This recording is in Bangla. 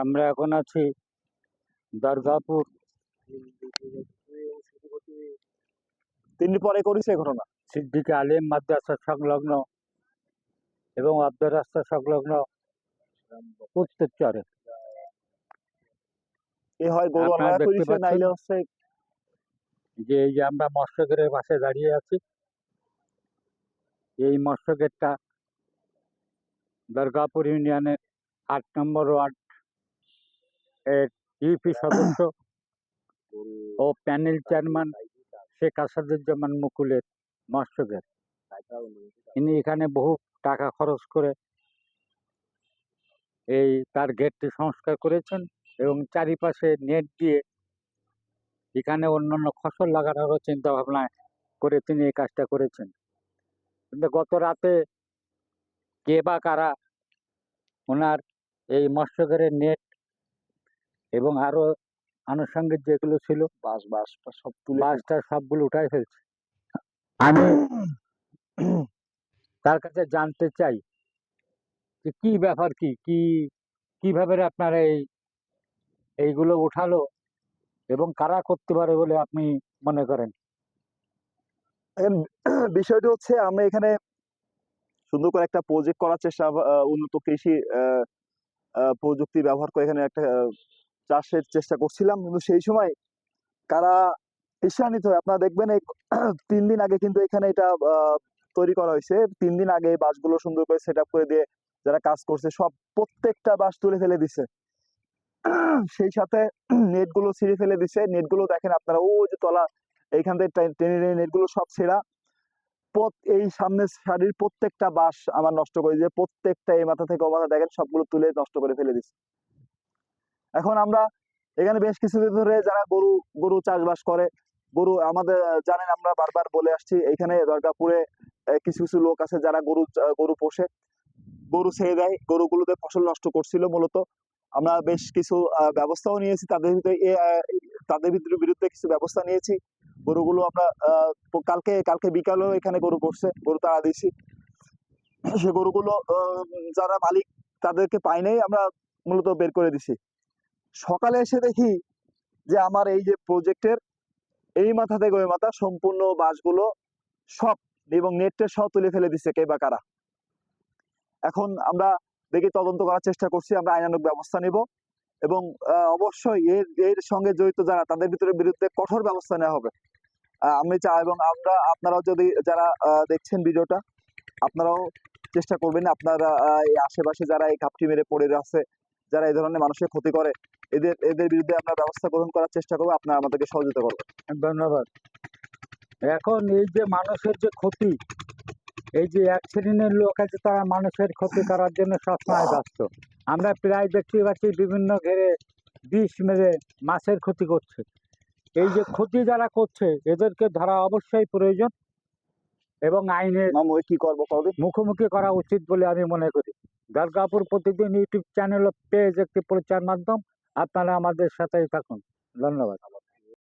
আমরা এখন আছি দুর্গাপুর তিন দিন পরে করেছে ঘটনা সিদ্দিক আলিম মাদ্রাসা সংলগ্ন এবং আব্দুর রাস্তা সংলগ্ন উত্তরচরে। এ হয় গরু আপনারা আল্লাহ দেখতে করেছে, পাচ্ছেন নাইলে হচ্ছে যে এই যে আমরা মৎস্যগেটের পাশে দাঁড়িয়ে আছি, এই মৎস্যগেটটা দুর্গাপুর ইউনিয়নের ৮ নম্বর ওয়ার্ড এর ইউপি সদস্য ও প্যানেল চেয়ারম্যান শেখ আসাদুজ্জামান মুকুলের মৎস্যগেট। তিনি এখানে বহু টাকা খরচ করে এই তার গেটটি সংস্কার করেছেন এবং চারিপাশে নেট দিয়ে এখানে অন্যান্য ফসল লাগানোরও চিন্তা ভাবনা করে তিনি এই কাজটা করেছেন। কিন্তু গত রাতে কে বা কারা ওনার এই মৎস্যগেটের নেট এবং আরো আনুষঙ্গিক যেগুলো ছিল বাঁশটা সবগুলো উঠাই ফেলছে। আমি তার কাছে জানতে চাই যে কি ব্যাপার, কিভাবে আপনারা এইগুলো উঠালো এবং কারা করতে পারে বলে আপনি মনে করেন? এখন বিষয়টি হচ্ছে আমরা এখানে সুন্দর করে একটা প্রজেক্ট করার চেষ্টা, উন্নত কৃষি প্রযুক্তি ব্যবহার করে এখানে একটা চাষের চেষ্টা করছিলাম, কিন্তু সেই সময় কারা ঈর্ষান্বিত হয়ে আপনারা দেখবেন এই 3 দিন আগে কিন্তু এখানে এটা তৈরি করা হয়েছে। 3 দিন আগে এই বাঁশগুলো সুন্দর করে সেট আপ করে দিয়ে যারা কাজ করছে সব প্রত্যেকটা বাঁশ তুলে ফেলে দিছে, সেই সাথে নেট গুলো ছিঁড়ে ফেলে দিছে। নেট গুলো দেখেন আপনারা, ও যে তলা এইখান থেকে টেনে টেনে নেট গুলো সব ছেঁড়া। এই সামনের সারির প্রত্যেকটা বাঁশ আমার নষ্ট করে দিয়ে প্রত্যেকটা এই মাথা থেকে ও মাথা দেখেন সবগুলো তুলে নষ্ট করে ফেলে দিছে। এখন আমরা এখানে বেশ কিছুদিন ধরে যারা গরু চাষবাস করে, গরু আমাদের জানেন আমরা বারবার বলে আসছি, এইখানে দুর্গাপুরে কিছু কিছু লোক আছে যারা গরু পোষে, গরু ছেড়ে দেয়, গরুগুলোতে ফসল নষ্ট করছিল। মূলত আমরা বেশ কিছু ব্যবস্থাও নিয়েছি, তাদের বিরুদ্ধে কিছু ব্যবস্থা নিয়েছি। গরুগুলো আমরা কালকে বিকালেও এখানে গরু পড়ছে, গরু তাড়া দিয়েছি। সে গরুগুলো যারা মালিক তাদেরকে পাই নাই, আমরা মূলত বের করে দিছি। সকালে এসে দেখি যে আমার এই যে প্রজেক্টের এই মাথা থেকে ওই মাথা সম্পূর্ণ বাঁশগুলো সব এবং নেটটা সব তুলে ফেলে দিচ্ছে কে বা কারা। এখন আমরা দেখি তদন্ত করার চেষ্টা করছি, আমরা আইনানুগ ব্যবস্থা নিব এবং অবশ্যই এর সঙ্গে জড়িত যারা তাদের বিরুদ্ধে কঠোর ব্যবস্থা নেওয়া হবে। আমি চাই এবং আপনারাও যদি যারা দেখছেন ভিডিওটা, আপনারাও চেষ্টা করবেন, আপনারা এই আশেপাশে যারা এই ঘাপটি মেরে পড়ে আছে, যারা এই ধরনের মানুষের ক্ষতি করে, এদের বিরুদ্ধে আমরা ব্যবস্থা গ্রহণ করার চেষ্টা করবো। আপনারা আমাদেরকে সহযোগিতা করবেন। ধন্যবাদ। এখন এই যে মানুষের যে ক্ষতি, এই যে এক শ্রেণীর লোক আছে তারা মানুষের ক্ষতি করার জন্য সবসময় ব্যস্ত। আমরা প্রায় দেখতে পাচ্ছি বিভিন্ন ঘেরে বিষ মেরে মাছের ক্ষতি করছে। এই যে ক্ষতি যারা করছে এদেরকে ধরা অবশ্যই প্রয়োজন এবং আইনের কি করবো মুখোমুখি করা উচিত বলে আমি মনে করি। দুর্গাপুর প্রতিদিন ইউটিউব চ্যানেল ও পেজ একটি প্রচার মাধ্যম। আপনারা আমাদের সাথেই থাকুন। ধন্যবাদ।